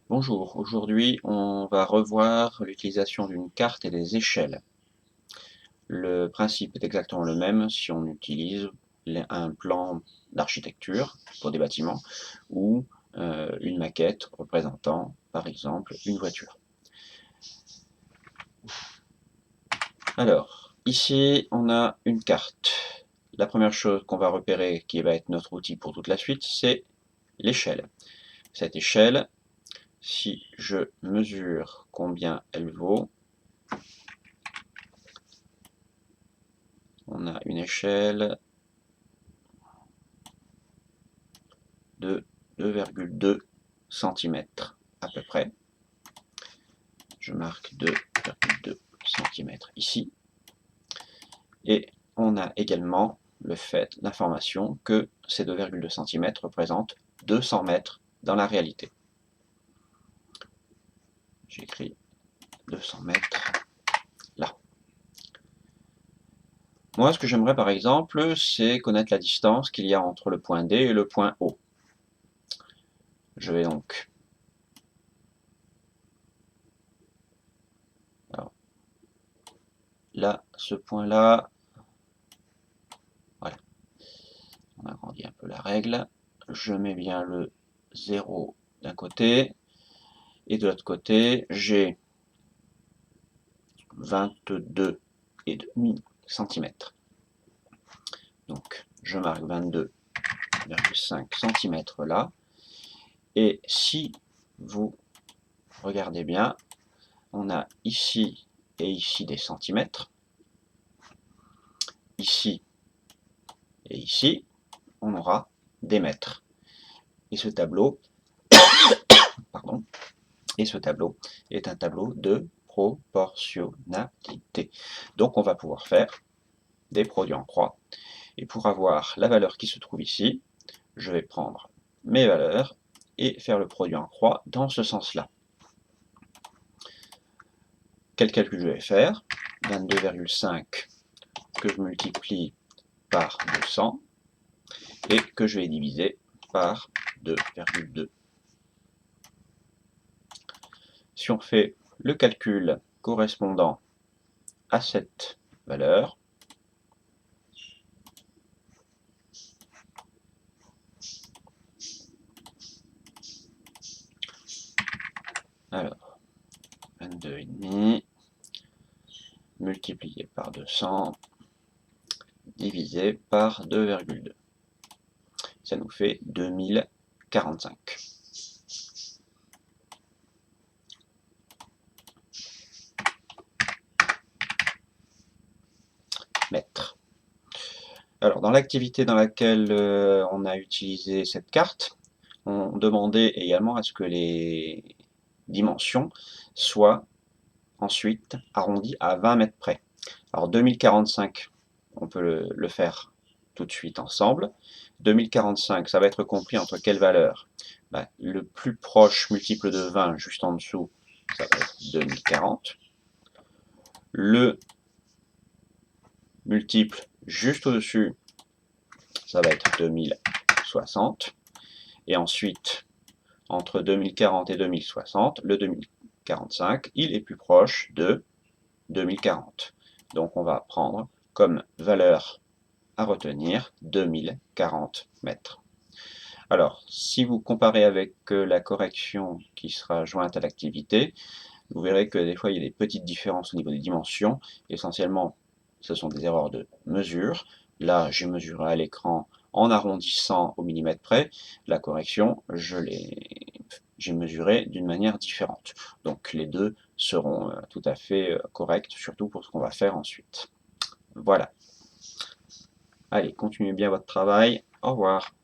Bonjour, aujourd'hui on va revoir l'utilisation d'une carte et des échelles. Le principe est exactement le même si on utilise un plan d'architecture pour des bâtiments ou une maquette représentant par exemple une voiture. Alors, ici on a une carte. La première chose qu'on va repérer, qui va être notre outil pour toute la suite, c'est l'échelle. Cette échelle, si je mesure combien elle vaut, on a une échelle de 2,2 cm à peu près. Je marque 2,2 cm ici. Et on a également l'information que ces 2,2 cm représentent 200 mètres dans la réalité. J'écris 200 mètres là. Moi, ce que j'aimerais par exemple, c'est connaître la distance qu'il y a entre le point D et le point O. Je vais donc... Alors, là, ce point-là, voilà, on agrandit un peu la règle. Je mets bien le 0 d'un côté, et de l'autre côté, j'ai 22,5 cm. Donc, je marque 22,5 cm là. Et si vous regardez bien, on a ici et ici des centimètres. Ici et ici, on aura des mètres. Et ce tableau, pardon, est un tableau de proportionnalité. Donc on va pouvoir faire des produits en croix. Et pour avoir la valeur qui se trouve ici, je vais prendre mes valeurs et faire le produit en croix dans ce sens-là. Quel calcul je vais faire? 22,5 que je multiplie par 200 et que je vais diviser par 2,2. Si on fait le calcul correspondant à cette valeur, alors 22,5 multiplié par 200 divisé par 2,2. Ça nous fait 2045. Mètres. Alors, dans l'activité dans laquelle on a utilisé cette carte, on demandait également à ce que les dimensions soient ensuite arrondies à 20 mètres près. Alors 2045, on peut le faire tout de suite ensemble. 2045, ça va être compris entre quelles valeurs? Le plus proche multiple de 20, juste en dessous, ça va être 2040. Le multiple juste au-dessus, ça va être 2060. Et ensuite, entre 2040 et 2060, le 2045, il est plus proche de 2040. Donc on va prendre comme valeur à retenir 2040 mètres. Alors, si vous comparez avec la correction qui sera jointe à l'activité, vous verrez que des fois il y a des petites différences au niveau des dimensions. Essentiellement, ce sont des erreurs de mesure. Là, j'ai mesuré à l'écran en arrondissant au millimètre près. La correction, j'ai mesuré d'une manière différente. Donc les deux seront tout à fait corrects, surtout pour ce qu'on va faire ensuite. Voilà. Allez, continuez bien votre travail. Au revoir.